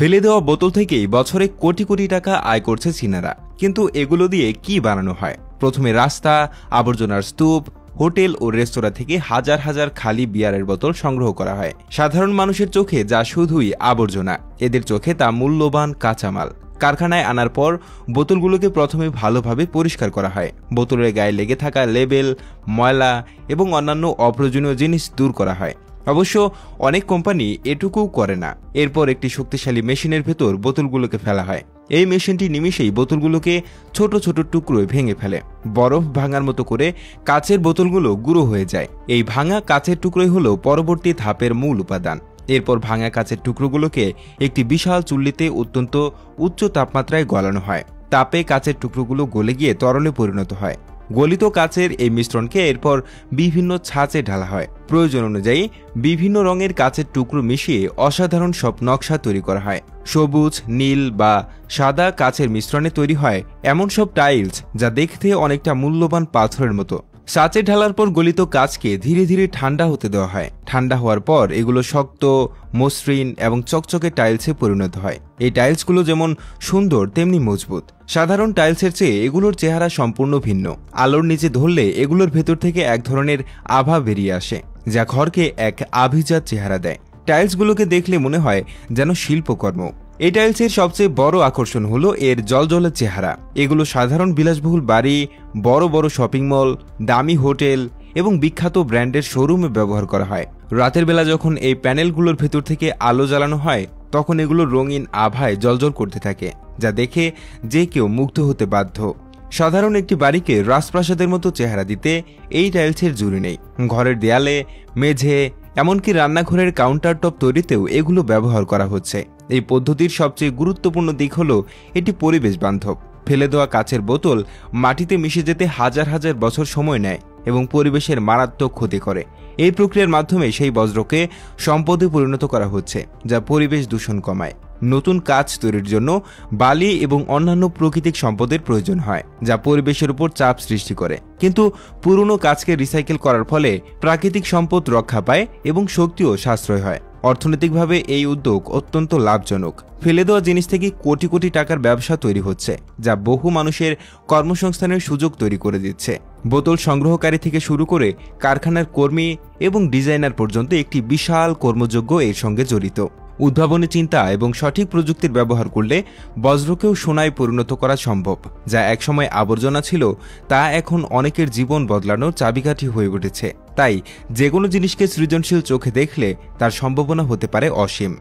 ফেলে দেওয়া বোতল থেকেই বছরে কোটি কোটি টাকা আয় করছে চীনারা। কিন্তু এগুলো দিয়ে কি বানানো হয়? প্রথমে রাস্তা, আবর্জনার স্তূপ, হোটেল ও রেস্তোরাঁ থেকে হাজার হাজার খালি বিয়ারের বোতল সংগ্রহ করা হয়। সাধারণ মানুষের চোখে যা শুধুই আবর্জনা, এদের চোখে তা মূল্যবান কাঁচামাল। কারখানায় আনার পর বোতলগুলোকে প্রথমে ভালোভাবে পরিষ্কার করা হয়। বোতলের গায়ে লেগে থাকা লেবেল, ময়লা এবং অন্যান্য অপ্রয়োজনীয় জিনিস দূর করা হয়। অবশ্য অনেক কোম্পানি এটুকুও করে না। এরপর একটি শক্তিশালী মেশিনের ভেতর বোতলগুলোকে ফেলা হয়। এই মেশিনটি নিমিষেই বোতলগুলোকে ছোট ছোট টুকরোয় ভেঙে ফেলে। বরফ ভাঙার মতো করে কাচের বোতলগুলো গুঁড়ো হয়ে যায়। এই ভাঙা কাচের টুকরোই হলো পরবর্তী ধাপের মূল উপাদান। এরপর ভাঙা কাচের টুকরোগুলোকে একটি বিশাল চুল্লিতে অত্যন্ত উচ্চ তাপমাত্রায় গলানো হয়। তাপে কাচের টুকরোগুলো গলে গিয়ে তরলে পরিণত হয়। গলিত কাচের এই মিশ্রণকে এরপর বিভিন্ন ছাঁচে ঢালা হয়। প্রয়োজন অনুযায়ী বিভিন্ন রঙের কাচের টুকরো মিশিয়ে অসাধারণ সব নকশা তৈরি করা হয়। সবুজ, নীল বা সাদা কাচের মিশ্রণে তৈরি হয় এমন সব টাইলস যা দেখতে অনেকটা মূল্যবান পাথরের মতো। ছাঁচে ঢালার পর গলিত কাচকে ধীরে ধীরে ঠান্ডা হতে দেওয়া হয়। ঠান্ডা হওয়ার পর এগুলো শক্ত, মসৃণ এবং চকচকে টাইলসে পরিণত হয়। এই টাইলসগুলো যেমন সুন্দর তেমনি মজবুত। সাধারণ টাইলসের চেয়ে এগুলোর চেহারা সম্পূর্ণ ভিন্ন। আলোর নিচে ধরলে এগুলোর ভেতর থেকে এক ধরনের আভা বেরিয়ে আসে, যা ঘরকে এক আভিজাত চেহারা দেয়। টাইলসগুলোকে দেখলে মনে হয় যেন শিল্পকর্ম। এই টাইলসের সবচেয়ে বড় আকর্ষণ হলো এর জলজলে চেহারা। এগুলো সাধারণ বিলাসবহুল বাড়ি, বড় বড় শপিং মল, দামি হোটেল এবং বিখ্যাত ব্র্যান্ডের শোরুমে ব্যবহার করা হয়। রাতের বেলা যখন এই প্যানেলগুলোর ভেতর থেকে আলো জ্বালানো হয়, তখন এগুলো রঙিন আভায় জ্বলজ্বল করতে থাকে, যা দেখে যে কেউ মুগ্ধ হতে বাধ্য। সাধারণ একটি বাড়িকে রাজপ্রাসাদের মতো চেহারা দিতে এই টাইলসের জুড়ি নেই। ঘরের দেয়ালে, মেঝে, এমনকি রান্নাঘরের কাউন্টার টপ তৈরিতেও এগুলো ব্যবহার করা হচ্ছে। এই পদ্ধতির সবচেয়ে গুরুত্বপূর্ণ দিক হলো এটি পরিবেশ বান্ধব। ফেলে দেওয়া কাচের বোতল মাটিতে মিশে যেতে হাজার হাজার বছর সময় নেয় এবং পরিবেশের মারাত্মক ক্ষতি করে। এই প্রক্রিয়ার মাধ্যমে সেই বজ্রকে সম্পদে পরিণত করা হচ্ছে, যা পরিবেশ দূষণ কমায়। নতুন কাচ তৈরির জন্য বালি এবং অন্যান্য প্রাকৃতিক সম্পদের প্রয়োজন হয়, যা পরিবেশের উপর চাপ সৃষ্টি করে। কিন্তু পুরনো কাচকে রিসাইকেল করার ফলে প্রাকৃতিক সম্পদ রক্ষা পায় এবং শক্তিও সাশ্রয় হয়। অর্থনৈতিকভাবে এই উদ্যোগ অত্যন্ত লাভজনক। ফেলে দেওয়া জিনিস থেকে কোটি কোটি টাকার ব্যবসা তৈরি হচ্ছে, যা বহু মানুষের কর্মসংস্থানের সুযোগ তৈরি করে দিচ্ছে। বোতল সংগ্রহকারী থেকে শুরু করে কারখানার কর্মী এবং ডিজাইনার পর্যন্ত একটি বিশাল কর্মযজ্ঞ এর সঙ্গে জড়িত। উদ্ভাবনী চিন্তা এবং সঠিক প্রযুক্তির ব্যবহার করলে বজ্রকেও সোনায় পরিণত করা সম্ভব। যা একসময় আবর্জনা ছিল, তা এখন অনেকের জীবন বদলানোর চাবিকাঠি হয়ে উঠেছে। তাই যে কোনো জিনিসকে সৃজনশীল চোখে দেখলে তার সম্ভাবনা হতে পারে অসীম।